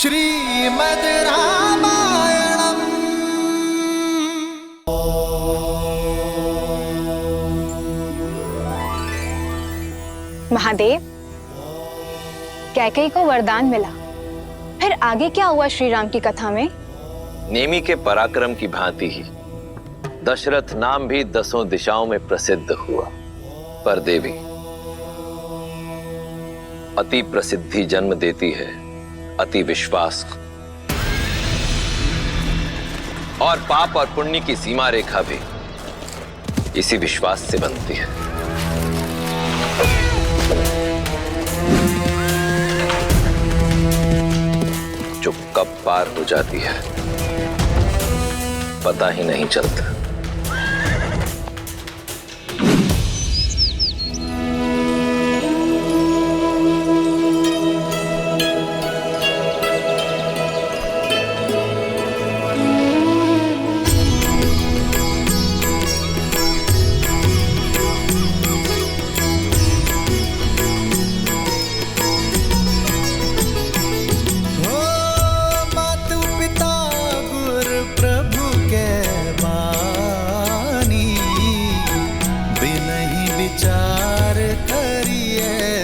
श्रीमद् रामायणम्। महादेव, कैकेयी को वरदान मिला, फिर आगे क्या हुआ श्री राम की कथा में? नेमी के पराक्रम की भांति ही दशरथ नाम भी 10 दिशाओं में प्रसिद्ध हुआ। पर देवी, अति प्रसिद्धि जन्म देती है अति विश्वास को, और पाप और पुण्य की सीमा रेखा भी इसी विश्वास से बनती है। जो कब पार हो जाती है पता ही नहीं चलता।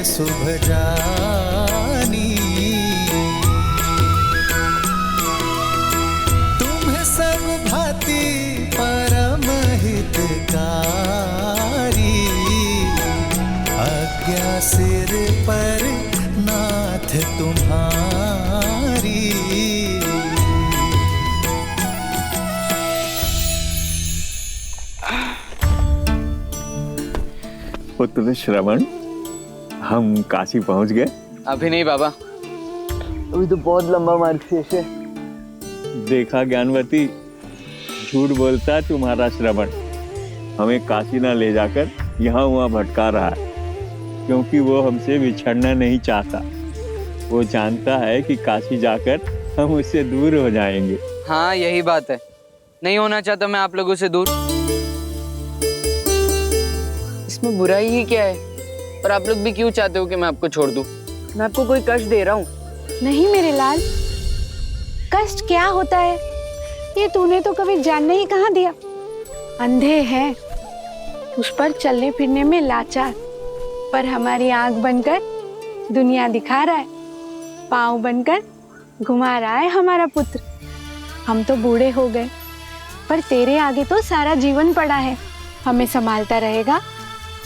शुभ जानी तुम्हें सब भांति परम हितकारी, आज्ञा सिर पर नाथ तुम्हारी। पुत्र श्रवण, हम काशी पहुंच गए? अभी नहीं बाबा, अभी तो बहुत लंबा मार्ग शेष है। देखा ज्ञानवती, झूठ बोलता है तुम्हारा श्रवण। हमें काशी ना ले जाकर यहाँ वहाँ भटका रहा है, क्योंकि वो हमसे बिछड़ना नहीं चाहता। वो जानता है कि काशी जाकर हम उससे दूर हो जाएंगे। हाँ, यही बात है। नहीं होना चाहता मैं आप लोगों से दूर। इसमें बुराई ही क्या है? पर आप लोग भी क्यों चाहते हो कि मैं आपको छोड़ दूं? मैं आपको कोई कष्ट दे रहा हूँ? नहीं मेरे लाल, कष्ट क्या होता है ये तूने तो कभी जानने ही कहाँ दिया। अंधे हैं, उस पर चलने फिरने में लाचार, पर हमारी आंख बनकर दुनिया दिखा रहा है, पाँव बनकर घुमा रहा है हमारा पुत्र। हम तो बूढ़े हो गए, पर तेरे आगे तो सारा जीवन पड़ा है। हमें संभालता रहेगा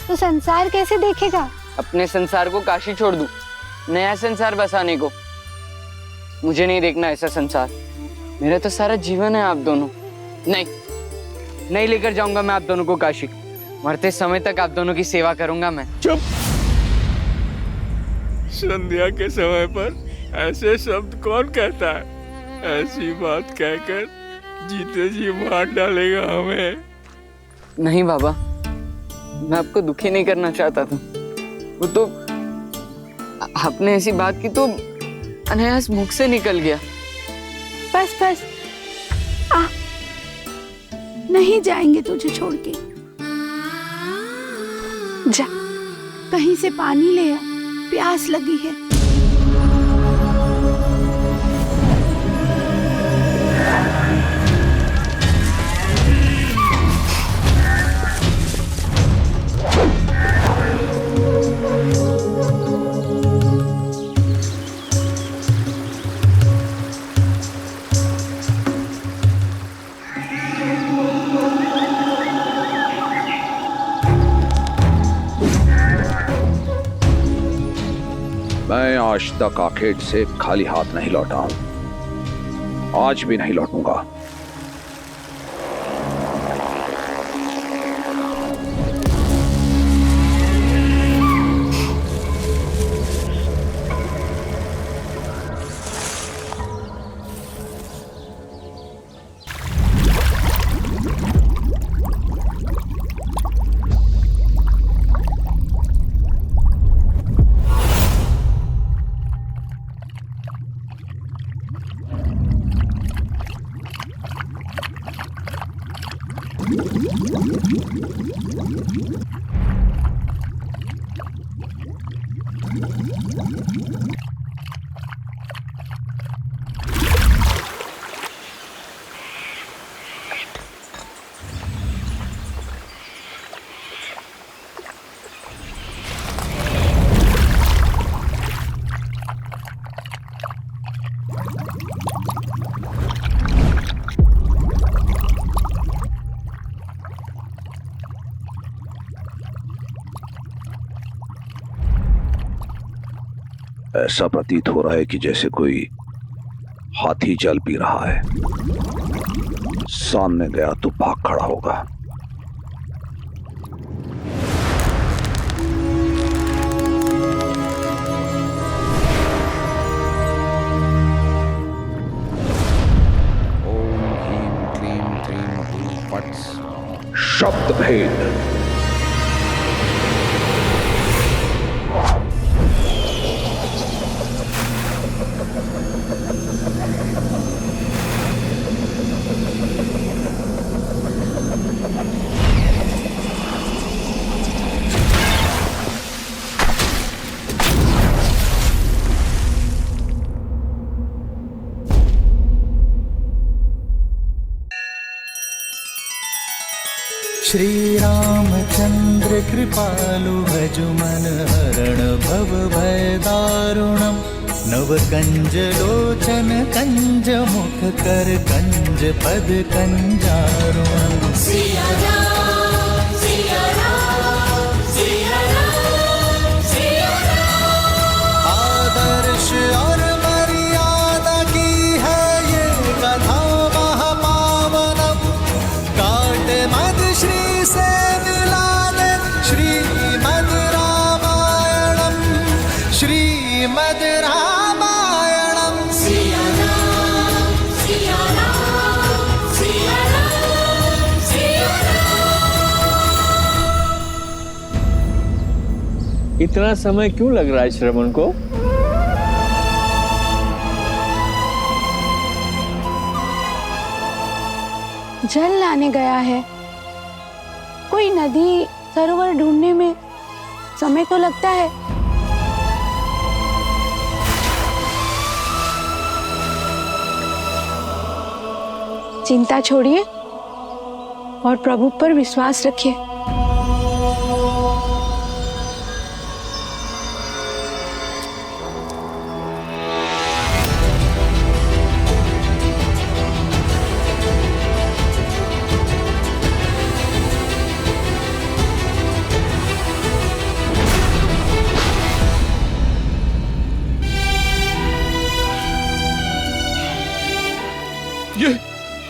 तो संसार कैसे देखेगा? अपने संसार को काशी छोड़ दूं, नया संसार बसाने को? मुझे नहीं देखना ऐसा संसार। मेरा तो सारा जीवन है आप दोनों। नहीं लेकर जाऊंगा मैं आप दोनों को काशी। मरते समय तक आप दोनों की सेवा करूंगा मैं। चुप! संध्या के समय पर ऐसे शब्द कौन कहता है? ऐसी बात कहकर जीते जी मार डालेगा हमें। नहीं बाबा, मैं आपको दुखी नहीं करना चाहता था। वो तो आपने ऐसी बात की तो अनायास मुख से निकल गया। बस आ, नहीं जाएंगे तुझे छोड़ के। जा, कहीं से पानी ले आ, प्यास लगी है। मैं आज तक आखेट से खाली हाथ नहीं लौटा हूं, आज भी नहीं लौटूंगा। ऐसा प्रतीत हो रहा है कि जैसे कोई हाथी जल पी रहा है। सामने गया तो भाग खड़ा होगा। ओम ह्रीं क्लीं क्रीं हूं फट्। शब्द भेद। श्री रामचंद्र कृपालु भजु मन हरण भव भय दारुणम। नव कंज लोचन कंज मुख कर कंज पद कंजारुणम। सिया राम सिया राम सिया राम सिया राम। आदर्श और मर्यादा की है ये कथा महापावनम। काट मद श्री से मिला दे श्रीमद् रामायणम। श्रीमद् रामायणम। सिया राम सिया राम सिया राम सिया राम। इतना समय क्यों लग रहा है श्रवण को? जल लाने गया है। कोई नदी सरोवर ढूंढने में समय तो लगता है। चिंता छोड़िए और प्रभु पर विश्वास रखिए।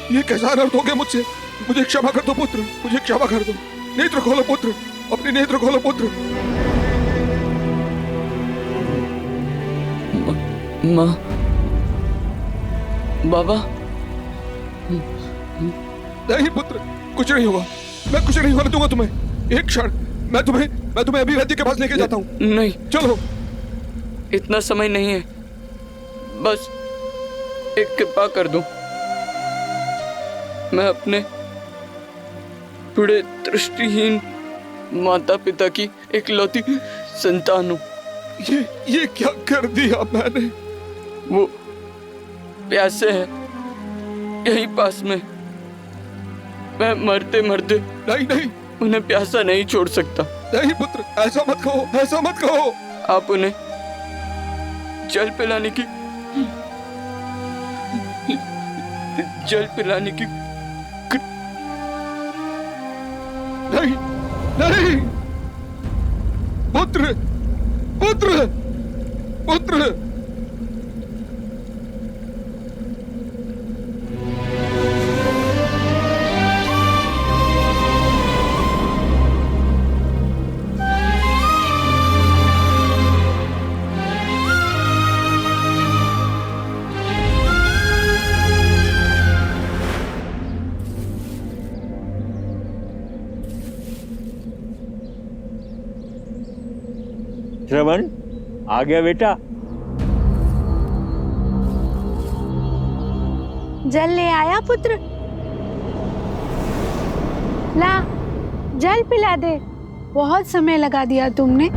ये कैसा अनर्थ हो गया मुझसे। मुझे क्षमा कर दो पुत्र, मुझे क्षमा कर दो। नेत्र खोलो पुत्र, अपने नेत्र खोलो पुत्र। माँ, बाबा। नहीं पुत्र, कुछ नहीं होगा। मैं कुछ नहीं होने दूंगा तुम्हें। एक क्षण, मैं तुम्हें अभी वैद्य के पास लेके जाता हूँ। नहीं, चलो। इतना समय नहीं है। बस एक कृपा कर दो। मैं अपने बूढ़े दृष्टिहीन माता पिता की इकलौती संतान हूँ। ये क्या कर दिया मैंने? वो प्यासे हैं यहीं पास में। मैं मरते मरते नहीं उन्हें प्यासा नहीं छोड़ सकता। नहीं पुत्र, ऐसा मत कहो, ऐसा मत कहो। आप उन्हें जल पिलाने की नहीं पुत्र, पुत्र, पुत्र। श्रवण आ गया बेटा। जल ले आया पुत्र। ला, जल पिला दे। बहुत समय लगा दिया तुमने।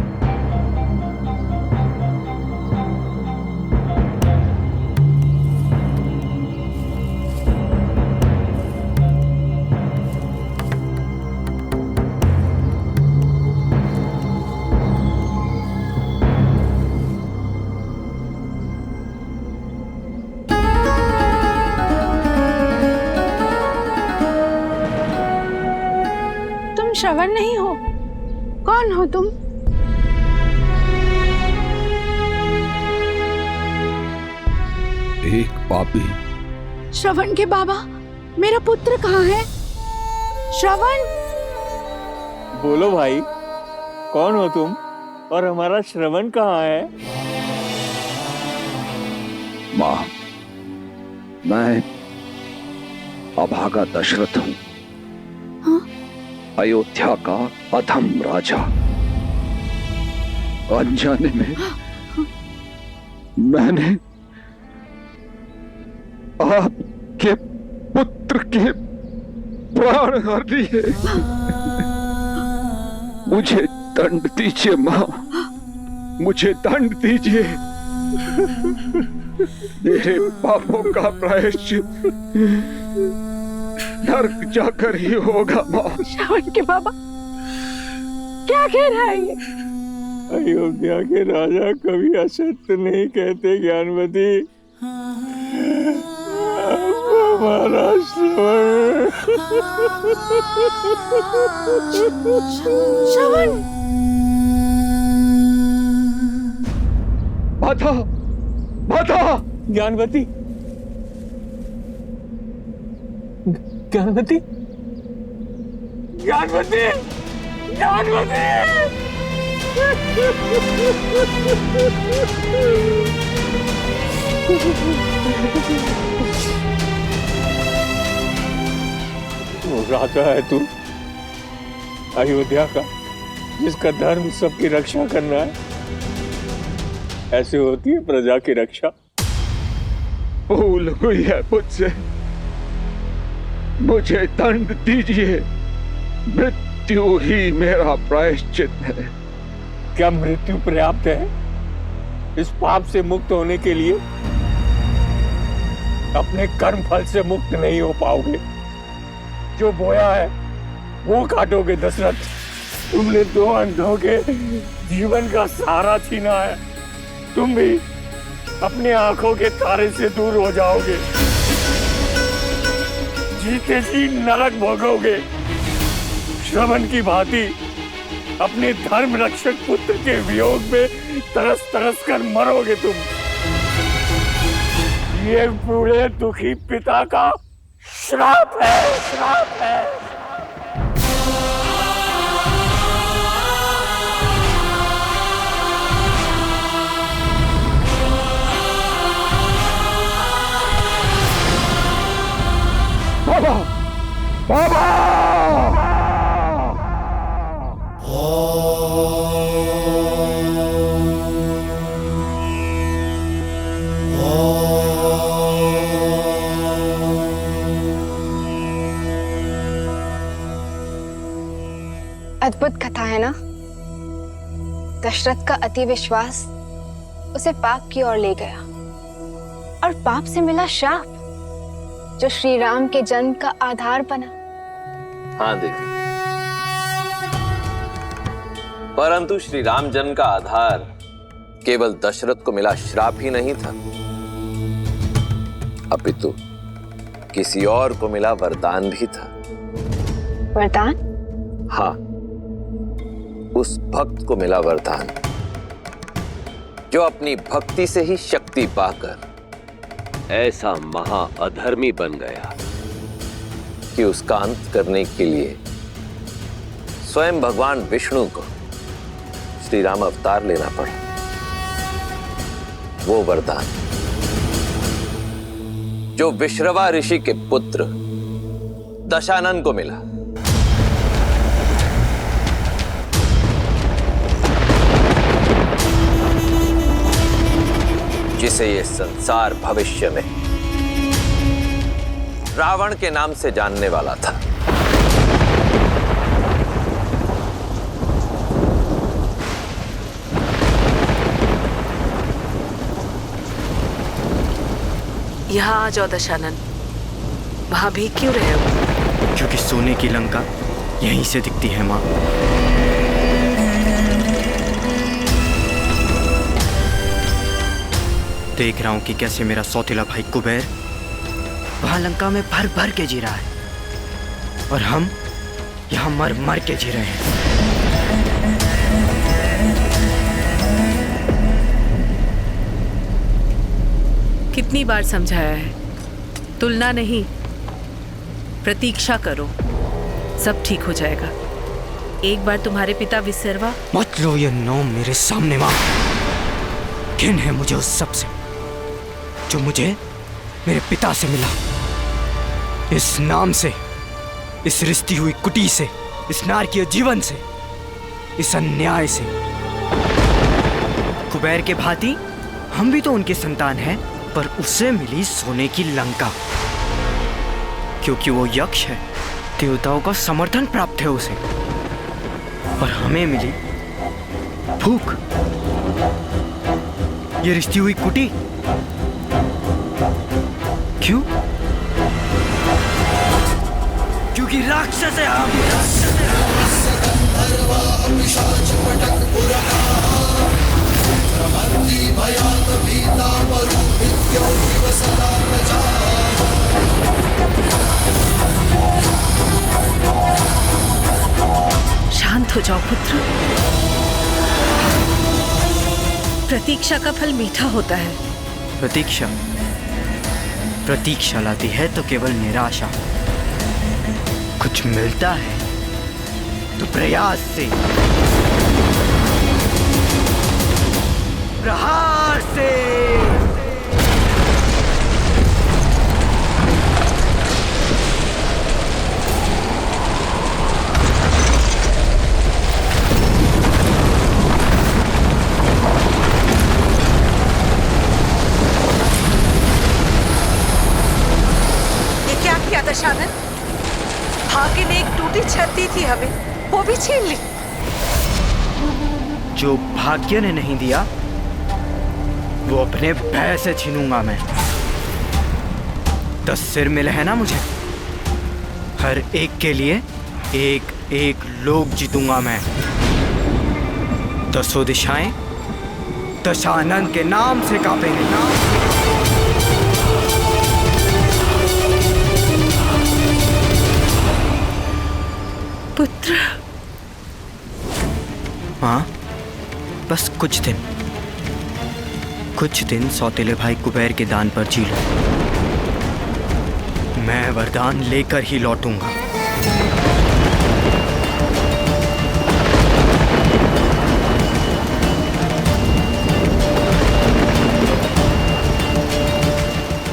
श्रवण नहीं हो? कौन हो तुम? एक पापी। श्रवण के बाबा, मेरा पुत्र कहाँ है? श्रवण! बोलो भाई, कौन हो तुम और हमारा श्रवण कहाँ है? माँ, मैं अभागा दशरथ हूँ। हाँ? अयोध्या का अधम राजा। अनजाने में मैंने आपके पुत्र के प्राण हर लिए। मुझे दंड दीजिए माँ, मुझे दंड दीजिए। मेरे पापों का प्रायश्चित नरक जाकर ही होगा माँ। श्रवण के बाबा, क्या कह रहा है ये? अयोध्या के राजा कभी असत्य नहीं कहते ज्ञानवती। हमारा श्रवण। श्रवण! माता, माता! ज्ञानवती, ज्ञानवती, ज्ञानवती, ज्ञानवती! राजा है तू, अयोध्या का, जिसका धर्म सबकी रक्षा करना है। ऐसे होती है प्रजा की रक्षा। भूल हुई है मुझसे, मुझे दंड दीजिए। मृत्यु ही मेरा प्रायश्चित है। क्या मृत्यु पर्याप्त है इस पाप से मुक्त होने के लिए? अपने कर्म फल से मुक्त नहीं हो पाओगे। जो बोया है वो काटोगे दशरथ। तुमने दो अंधों के जीवन का सहारा छीना है। तुम भी अपने आंखों के तारे से दूर हो जाओगे। जीते जी नरक भोगोगे। श्रवण की भांति अपने धर्म रक्षक पुत्र के वियोग में तरस तरस कर मरोगे तुम। ये बूढ़े दुखी पिता का श्राप है, श्राप है। बाबा, बाबा! अद्भुत कथा है ना। दशरथ का अति विश्वास उसे पाप की ओर ले गया और पाप से मिला श्राप, जो श्री राम के जन्म का आधार बना। हाँ देवी, परंतु श्री राम जन्म का आधार केवल दशरथ को मिला श्राप ही नहीं था, अपितु किसी और को मिला वरदान भी था। वरदान? हाँ, उस भक्त को मिला वरदान जो अपनी भक्ति से ही शक्ति पाकर ऐसा महा अधर्मी बन गया कि उसका अंत करने के लिए स्वयं भगवान विष्णु को श्री राम अवतार लेना पड़ा। वो वरदान जो विश्रवा ऋषि के पुत्र दशानन को मिला। जिसे ये संसार भविष्य में रावण के नाम से जानने वाला था। यहाँ आ जाओ दशानन। वहां भी क्यों रहे हो? क्योंकि सोने की लंका यहीं से दिखती है माँ। देख रहा हूं कि कैसे मेरा सौतेला भाई कुबेर वहां लंका में भर भर के जी रहा है और हम यहां मर मर के जी रहे हैं। कितनी बार समझाया है, तुलना नहीं, प्रतीक्षा करो, सब ठीक हो जाएगा। एक बार तुम्हारे पिता विसर्वा। मत लो ये नाम मेरे सामने माँ। घिन है मुझे उस सब से जो मुझे मेरे पिता से मिला। इस नाम से, इस रिश्ती हुई कुटी से, इस नारकीय जीवन से, इस अन्याय से। कुबेर के भांति हम भी तो उनके संतान हैं, पर उसे मिली सोने की लंका, क्योंकि वो यक्ष है। देवताओं का समर्थन प्राप्त है उसे, और हमें मिली भूख, ये रिश्ती हुई कुटी। क्यों? क्योंकि राक्षस है हम। शांत हो जाओ पुत्र। प्रतीक्षा का फल मीठा होता है। प्रतीक्षा लाती है तो केवल निराशा। कुछ मिलता है तो प्रयास से, प्रहार से। ये क्या किया दशानन? भाग्य ने एक टूटी छत दी थी हमें, वो भी छीन ली। जो भाग्य ने नहीं दिया वो अपने भय से छीनूंगा मैं। 10 सिर मिले हैं ना मुझे, हर एक के लिए एक एक लोक जीतूंगा मैं। 10 दिशाएं दशानन के नाम से कांपेंगी। पुत्र। हाँ, बस कुछ दिन सौतेले भाई कुबेर के दान पर जी लो। मैं वरदान लेकर ही लौटूंगा।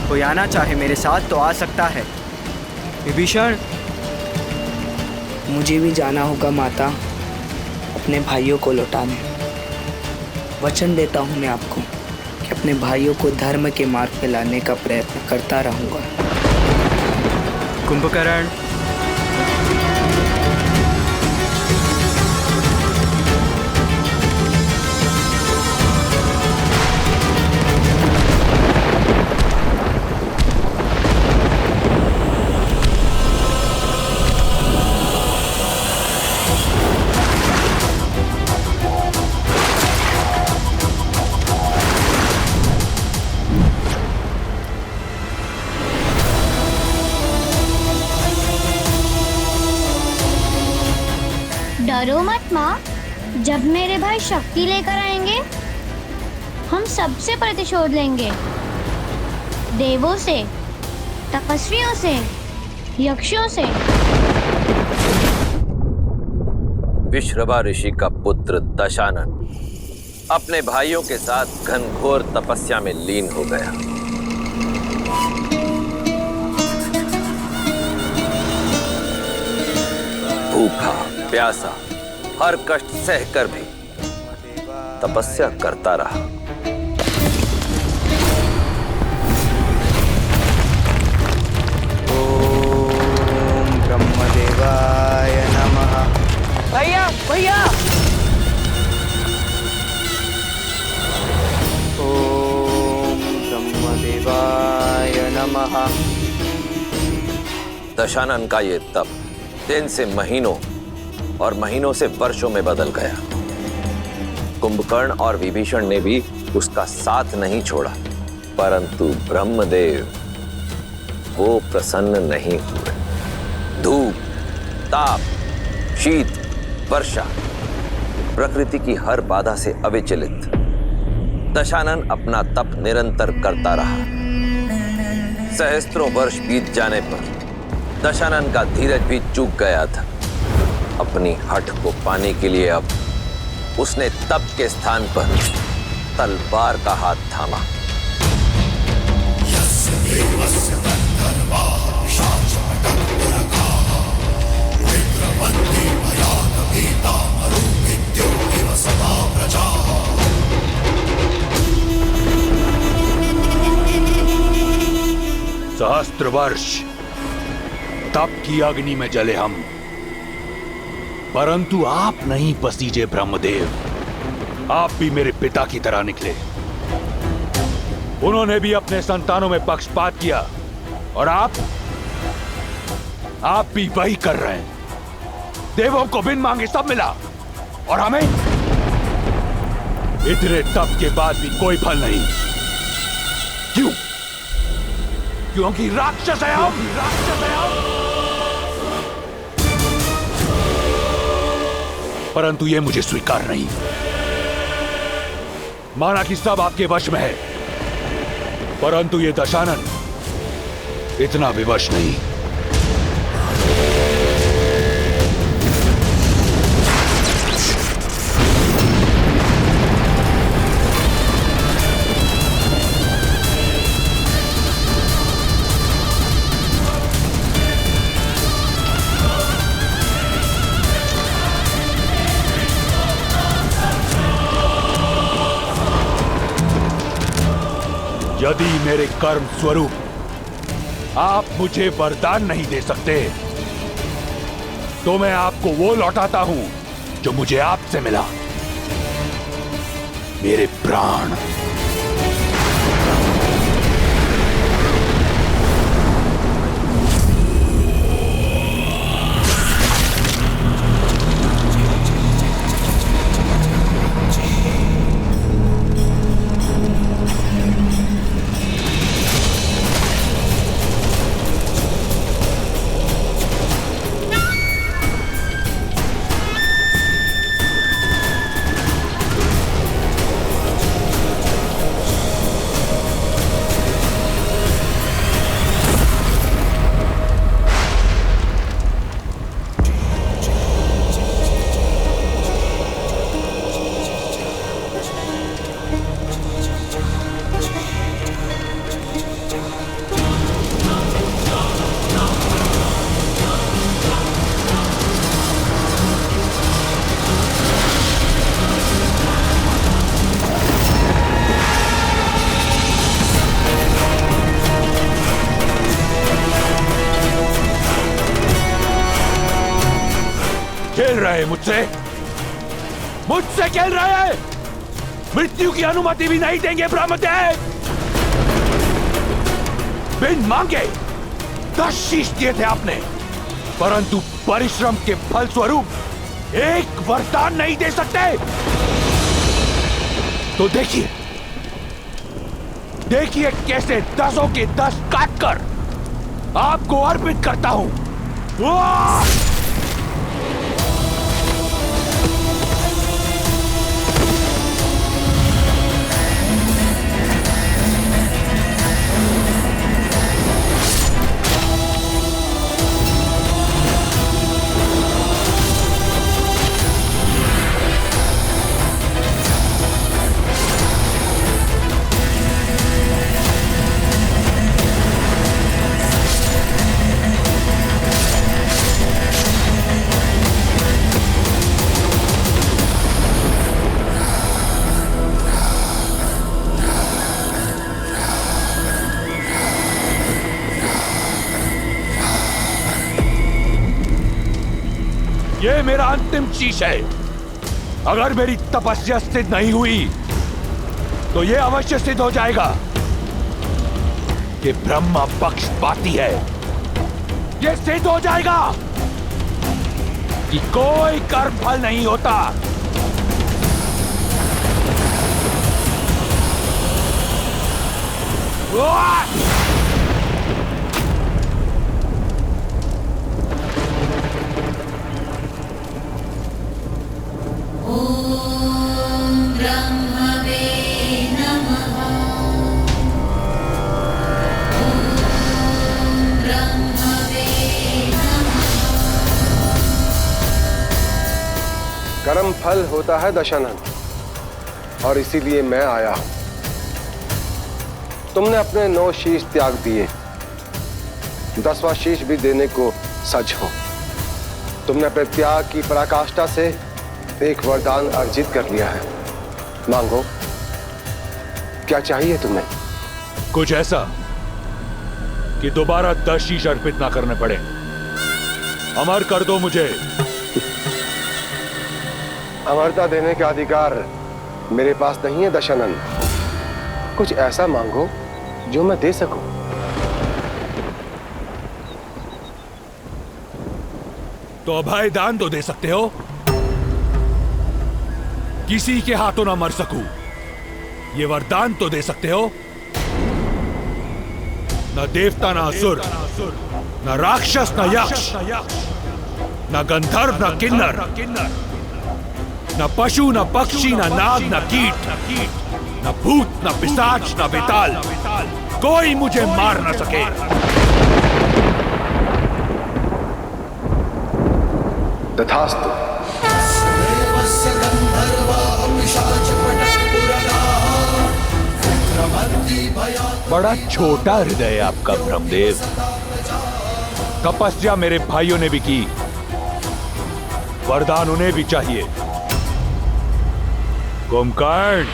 कोई आना चाहे मेरे साथ तो आ सकता है। विभीषण, मुझे भी जाना होगा माता, अपने भाइयों को लौटाने। वचन देता हूँ मैं आपको कि अपने भाइयों को धर्म के मार्ग पे लाने का प्रयत्न करता रहूंगा। कुंभकर्ण, डरो मत माँ, जब मेरे भाई शक्ति लेकर आएंगे हम सबसे प्रतिशोध लेंगे। देवों से, तपस्वियों से, यक्षों से। विश्रवा ऋषि का पुत्र दशानन अपने भाइयों के साथ घनघोर तपस्या में लीन हो गया। भूखा प्यासा हर कष्ट सहकर भी तपस्या करता रहा। ओम ब्रह्मदेवाय नमः। भैया भैया, ओम ब्रह्मदेवाय नमः। दशानन का ये तप दिन से महीनों और महीनों से वर्षों में बदल गया। कुंभकर्ण और विभीषण ने भी उसका साथ नहीं छोड़ा, परंतु ब्रह्मदेव वो प्रसन्न नहीं हुए। धूप, ताप, शीत, वर्षा, प्रकृति की हर बाधा से अविचलित दशानन अपना तप निरंतर करता रहा। सहस्त्रों वर्ष बीत जाने पर दशानन का धीरज भी चूक गया था। अपनी हठ को पाने के लिए अब उसने तप के स्थान पर तलवार का हाथ थामा। सहस्त्र वर्ष तप की अग्नि में जले हम, परंतु आप नहीं पसीजे ब्रह्मदेव। आप भी मेरे पिता की तरह निकले। उन्होंने भी अपने संतानों में पक्षपात किया और आप भी वही कर रहे हैं। देवों को बिन मांगे सब मिला और हमें इतने तप के बाद भी कोई फल नहीं। क्यों? क्योंकि राक्षस है हम। परंतु यह मुझे स्वीकार नहीं। माना कि सब आपके वश में है, परंतु यह दशानन इतना विवश नहीं। यदि मेरे कर्म स्वरूप आप मुझे वरदान नहीं दे सकते, तो मैं आपको वो लौटाता हूं जो मुझे आपसे मिला, मेरे प्राण। खेल रहे मुझसे खेल रहे हैं। मृत्यु की अनुमति भी नहीं देंगे ब्रह्मदेव। बिन मांगे 10 शीश दिए थे आपने, परंतु परिश्रम के फल स्वरूप एक वरदान नहीं दे सकते। तो देखिए कैसे 10 के 10 काटकर आपको अर्पित करता हूं। ये मेरा अंतिम शीश है। अगर मेरी तपस्या सिद्ध नहीं हुई तो ये अवश्य सिद्ध हो जाएगा कि ब्रह्मा पक्षपाती है। ये सिद्ध हो जाएगा कि कोई कर्म फल नहीं होता। ब्रह्मवे नमः। कर्म फल होता है दशानन, और इसीलिए मैं आया हूं। तुमने अपने 9 शीश त्याग दिए, 10वां शीश भी देने को सज हो। तुमने अपने त्याग की पराकाष्ठा से एक वरदान अर्जित कर लिया है। मांगो, क्या चाहिए तुम्हें? कुछ ऐसा कि दोबारा 10 शीश अर्पित ना करने पड़े। अमर कर दो मुझे। अमरता देने का अधिकार मेरे पास नहीं है दशानन। कुछ ऐसा मांगो जो मैं दे सकूं। तो अभय दान तो दे सकते हो, किसी के हाथों ना मर सकूं, ये वरदान तो दे सकते हो। न देवता न असुर, न राक्षस न यक्ष, न गंधर्व न किन्नर, न पशु न पक्षी न नाग न कीट, न भूत न पिशाच न बेताल, कोई मुझे मार न सके। तथास्तु। बड़ा छोटा हृदय है आपका ब्रह्मदेव। तपस्या मेरे भाइयों ने भी की, वरदान उन्हें भी चाहिए। कुंभकर्ण,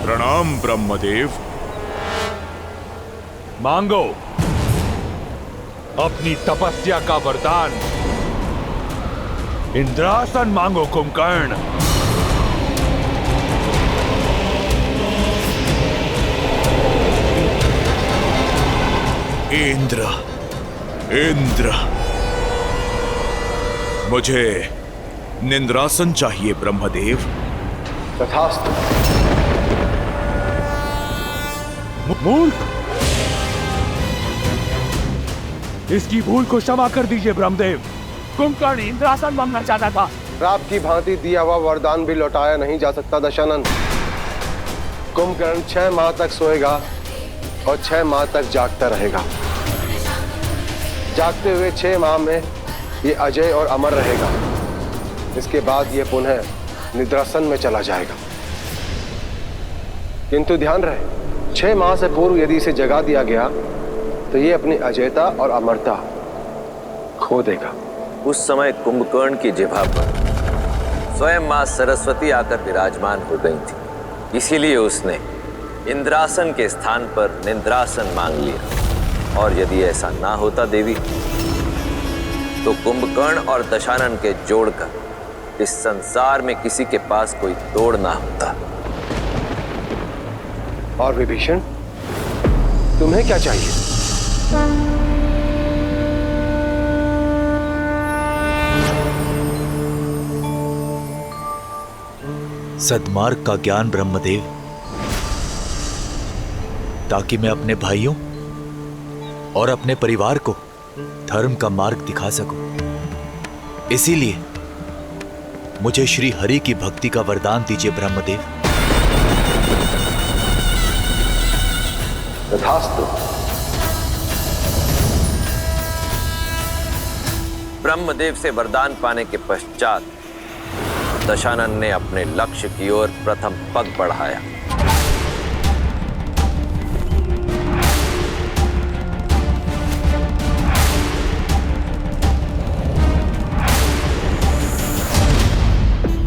प्रणाम ब्रह्मदेव। मांगो अपनी तपस्या का वरदान। इंद्रासन मांगो कुंभकर्ण। इंद्र, इंद्र, मुझे निंद्रासन चाहिए ब्रह्मदेव। तथास्तु। मूर्ख, इसकी भूल को क्षमा कर दीजिए ब्रह्मदेव। कुंभकर्ण इंद्रासन मांगना चाहता था। श्राप की भांति दिया हुआ वरदान भी लौटाया नहीं जा सकता दशानन। कुंभकर्ण 6 माह तक सोएगा और 6 माह तक जागता रहेगा। जागते हुए 6 माह में ये अजय और अमर रहेगा। इसके बाद ये पुनः निद्रासन में चला जाएगा। किंतु ध्यान रहे, 6 माह से पूर्व यदि इसे जगा दिया गया तो ये अपनी अजयता और अमरता खो देगा। उस समय कुंभकर्ण की जिह्वा पर स्वयं मां सरस्वती आकर विराजमान हो गई थी, इसीलिए उसने इंद्रासन के स्थान पर निंद्रासन मांग लिया। और यदि ऐसा ना होता देवी, तो कुंभकर्ण और दशानन के जोड़कर इस संसार में किसी के पास कोई तोड़ ना होता। और विभीषण, तुम्हें क्या चाहिए? सद्मार्ग का ज्ञान ब्रह्मदेव, ताकि मैं अपने भाइयों और अपने परिवार को धर्म का मार्ग दिखा सकूं। इसीलिए मुझे श्री हरि की भक्ति का वरदान दीजिए ब्रह्मदेव। तथास्तु। ब्रह्मदेव से वरदान पाने के पश्चात दशानन ने अपने लक्ष्य की ओर प्रथम पग बढ़ाया।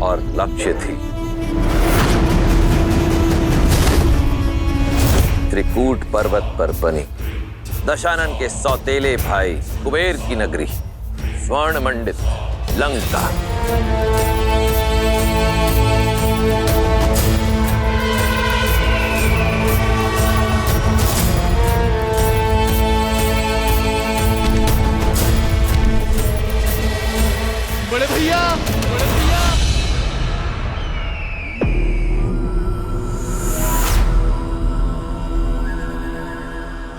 और लक्ष्य थी त्रिकूट पर्वत पर बनी दशानन के सौतेले भाई कुबेर की नगरी स्वर्ण मंडित लंका। बड़े भैया,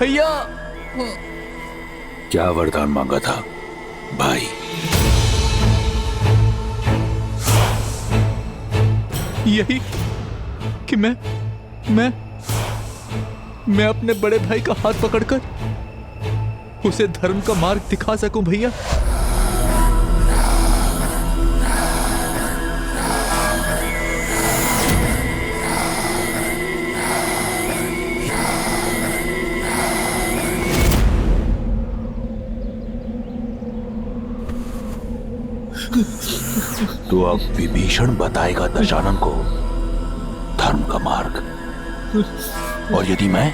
भैया। क्या वरदान मांगा था भाई? यही कि मैं अपने बड़े भाई का हाथ पकड़कर उसे धर्म का मार्ग दिखा सकूं भैया। तो अब विभीषण बताएगा दशानन को धर्म का मार्ग, और यदि मैं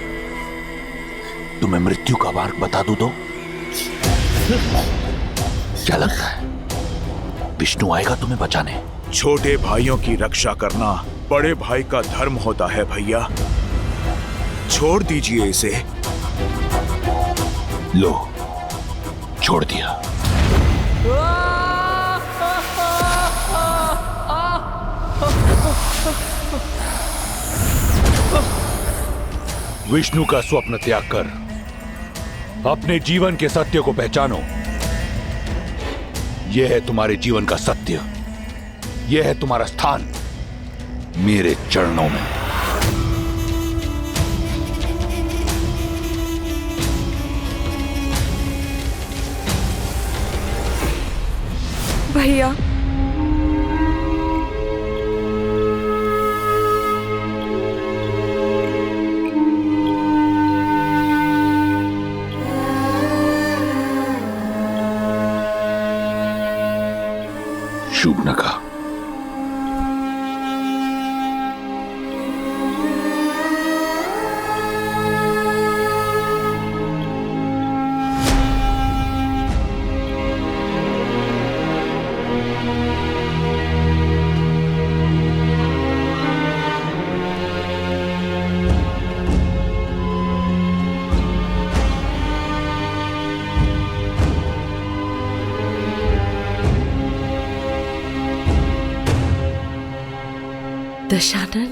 तुम्हें मृत्यु का मार्ग बता दूं तो क्या लगता है विष्णु आएगा तुम्हें बचाने? छोटे भाइयों की रक्षा करना बड़े भाई का धर्म होता है भैया। छोड़ दीजिए इसे। लो, छोड़ दिया। विष्णु का स्वप्न त्याग कर अपने जीवन के सत्य को पहचानो। यह है तुम्हारे जीवन का सत्य, यह है तुम्हारा स्थान मेरे चरणों में। भैया, शूर्पणखा, दशानन,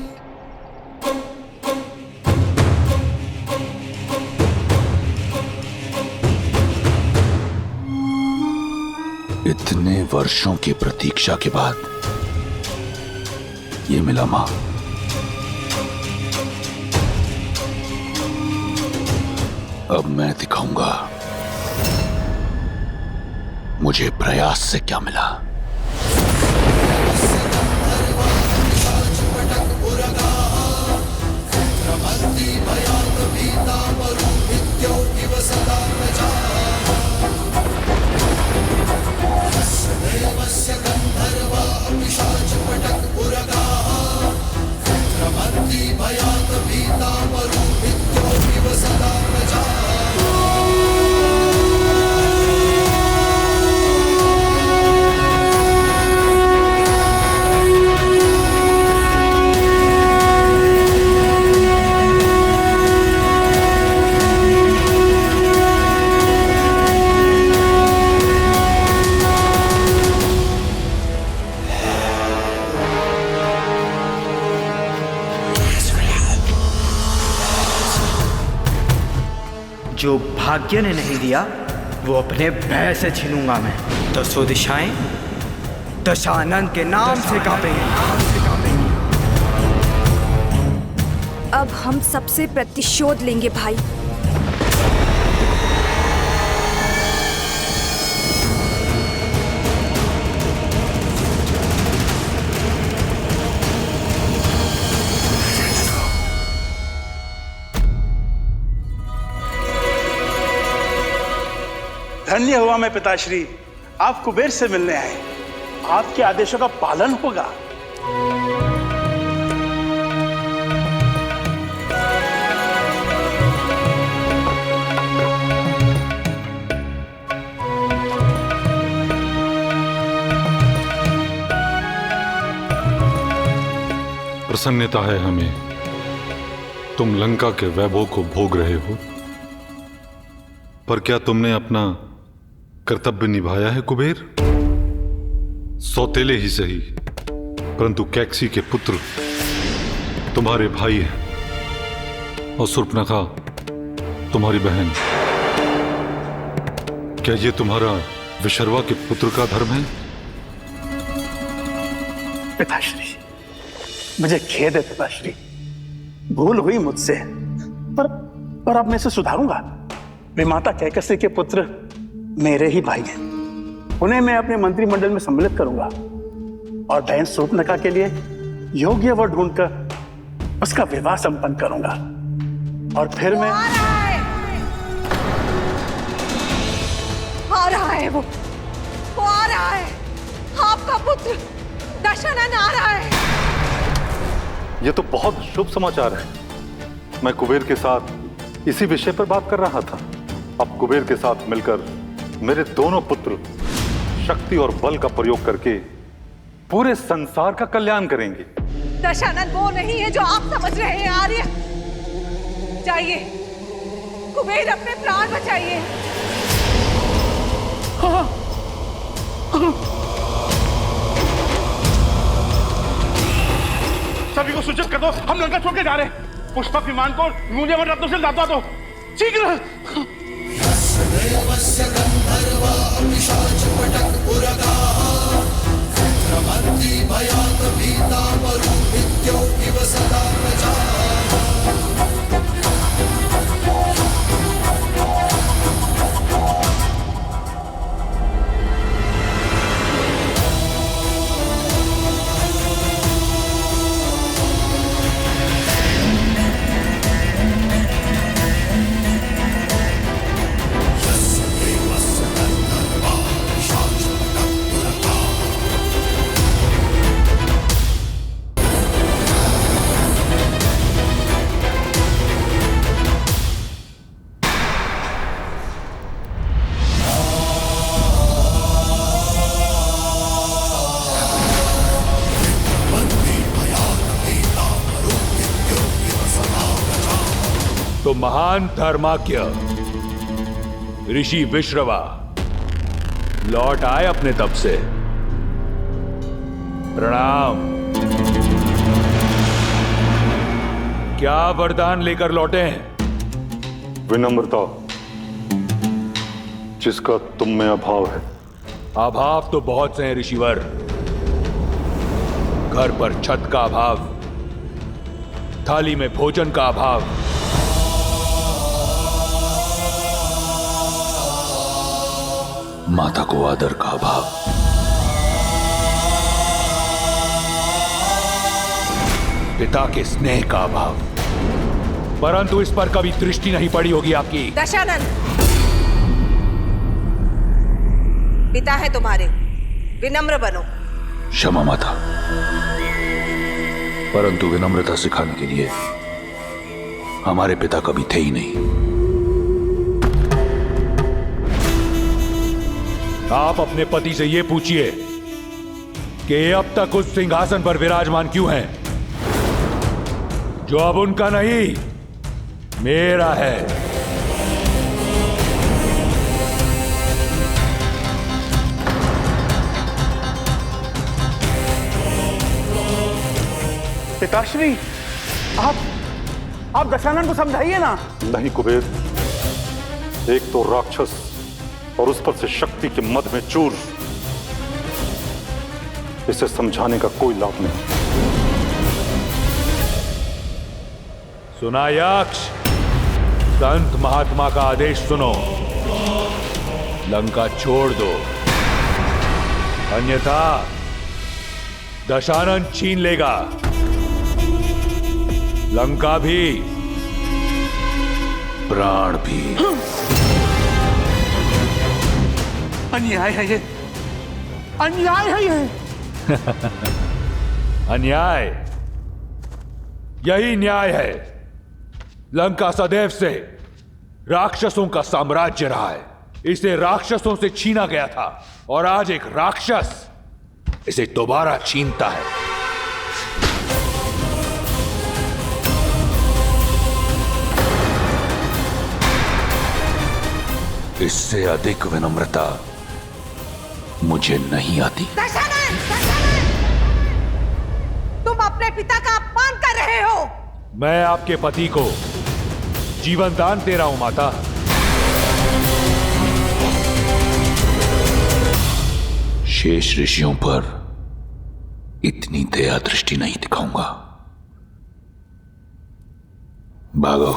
इतने वर्षों की प्रतीक्षा के बाद ये मिला मां। अब मैं दिखाऊंगा मुझे प्रयास से क्या मिला। जो भाग्य ने नहीं दिया वो अपने भय से छीनूंगा मैं। दसों दिशाएं दशानन के नाम से कांपेंगी। अब हम सबसे प्रतिशोध लेंगे भाई। धन्य हुआ मैं पिताश्री, आप कुबेर से मिलने आए। आपके आदेशों का पालन होगा। प्रसन्नता है हमें, तुम लंका के वैभव को भोग रहे हो, पर क्या तुमने अपना कर्तव्य निभाया है कुबेर? सौतेले ही सही, परंतु कैकसी के पुत्र तुम्हारे भाई हैं, और शूर्पणखा तुम्हारी बहन, क्या ये तुम्हारा विशर्वा के पुत्र का धर्म है? पिताश्री, मुझे खेद है पिताश्री, भूल हुई मुझसे, पर अब मैं इसे सुधारूंगा। वे माता कैकसी के पुत्र मेरे ही भाई हैं, उन्हें मैं अपने मंत्रिमंडल में सम्मिलित करूंगा और बहन शूर्पणखा के लिए योग्य वर ढूंढकर उसका विवाह संपन्न करूंगा। और फिर मैं आ रहा है, वो आ रहा है, आपका पुत्र दशानन आ रहा है। ये तो बहुत शुभ समाचार है। मैं कुबेर के साथ इसी विषय पर बात कर रहा था। अब कुबेर के साथ मिलकर मेरे दोनों पुत्र शक्ति और बल का प्रयोग करके पूरे संसार का कल्याण करेंगे। दशानन वो नहीं है जो आप समझ रहे हैं आर्य। जाइए, कुबेर अपने प्राण बचाइए। सभी को सूचित कर दो, हम लंका छोड़ के जा रहे हैं। पुष्पक विमान को मूल्यवान रत्नों से लादवा दो, शीघ्र। तो महान धर्माज्ञ ऋषि विश्रवा लौट आए अपने तप से। प्रणाम। क्या वरदान लेकर लौटे हैं? विनम्रता, जिसका तुम में अभाव है। अभाव तो बहुत से हैं ऋषिवर। घर पर छत का अभाव, थाली में भोजन का अभाव, माता को आदर का अभाव, पिता के स्नेह का अभाव। परंतु इस पर कभी दृष्टि नहीं पड़ी होगी आपकी। दशानन, पिता है तुम्हारे, विनम्र बनो। क्षमा माता, परंतु विनम्रता सिखाने के लिए हमारे पिता कभी थे ही नहीं। आप अपने पति से यह पूछिए कि अब तक उस सिंहासन पर विराजमान क्यों हैं, जो अब उनका नहीं मेरा है। पिताश्री, आप दशानन को समझाइए ना। नहीं कुबेर, एक तो राक्षस और उस पर से शक्ति के मद में चूर, इसे समझाने का कोई लाभ नहीं। सुना यक्ष, संत महात्मा का आदेश सुनो, लंका छोड़ दो, अन्यथा दशानन छीन लेगा, लंका भी, प्राण भी। अन्याय है ये, अन्याय है ये। अन्याय? यही न्याय है। लंका सदैव से राक्षसों का साम्राज्य रहा है। इसे राक्षसों से छीना गया था और आज एक राक्षस इसे दोबारा छीनता है। इससे अधिक विनम्रता मुझे नहीं आती। दशानन, तुम अपने पिता का अपमान कर रहे हो। मैं आपके पति को जीवन दान दे रहा हूं माता। शेष ऋषियों पर इतनी दया दृष्टि नहीं दिखाऊंगा। भागो।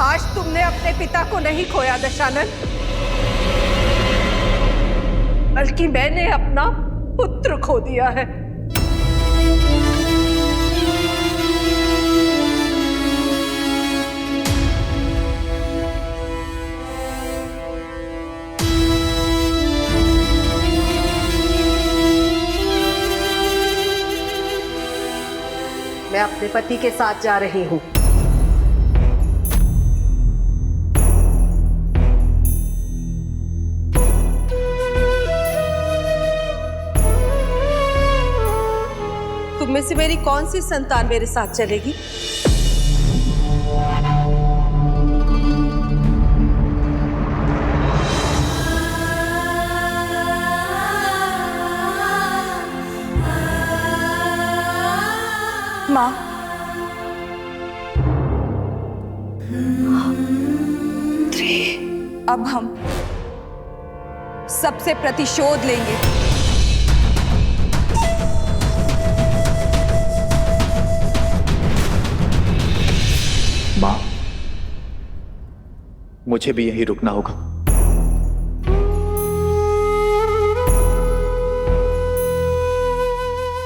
आज तुमने अपने पिता को नहीं खोया दशानन, बल्कि मैंने अपना पुत्र खो दिया है। मैं अपने पति के साथ जा रही हूँ। तुम में से मेरी कौन सी संतान मेरे साथ चलेगी? माँ, अब हम सबसे प्रतिशोध लेंगे। माँ, मुझे भी यहीं रुकना होगा।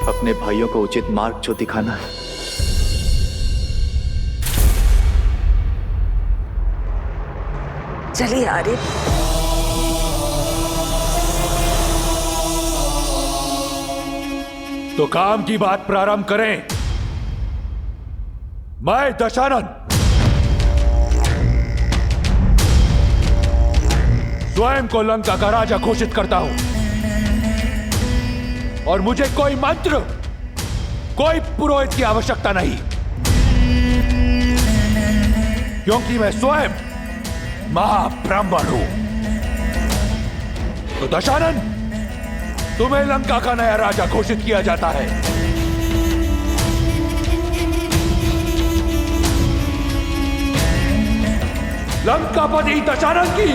अपने भाइयों को उचित मार्ग जो दिखाना है। चलिए आर्य। तो काम की बात प्रारंभ करें। मैं दशानन स्वयं को लंका का राजा घोषित करता हूं, और मुझे कोई मंत्र, कोई पुरोहित की आवश्यकता नहीं, क्योंकि मैं स्वयं महाब्राह्मण हूं। तो दशानन, तुम्हें लंका का नया राजा घोषित किया जाता है। लंकापति दशानन की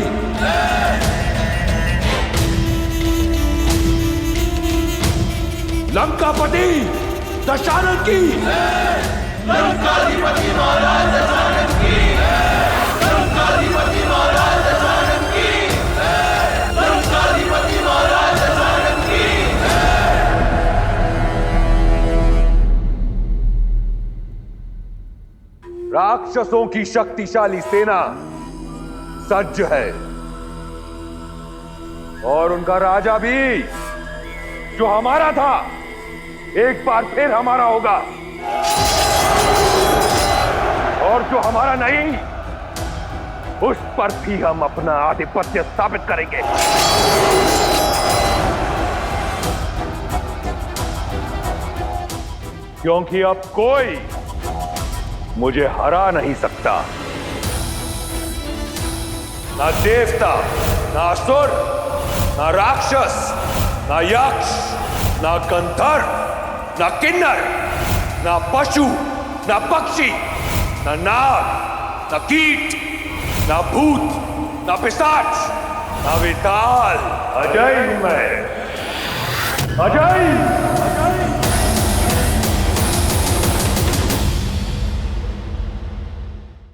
लंकापति दशानन की लंकाधिपति महाराज दशानन की लंकाधिपति महाराज दशानन की लंकाधिपति महाराज दशानन की। राक्षसों की शक्तिशाली सेना सज्ज है, और उनका राजा भी, जो हमारा था, एक बार फिर हमारा होगा, और जो हमारा नहीं, उस पर भी हम अपना आधिपत्य स्थापित करेंगे। क्योंकि अब कोई मुझे हरा नहीं सकता। ना देवता, ना असुर, ना राक्षस, ना यक्ष, ना गंधर्व, ना किन्नर, ना पशु, ना पक्षी, ना नाग, ना कीट, ना भूत, ना पिशाच, ना विताल। अजय मैं, अजय।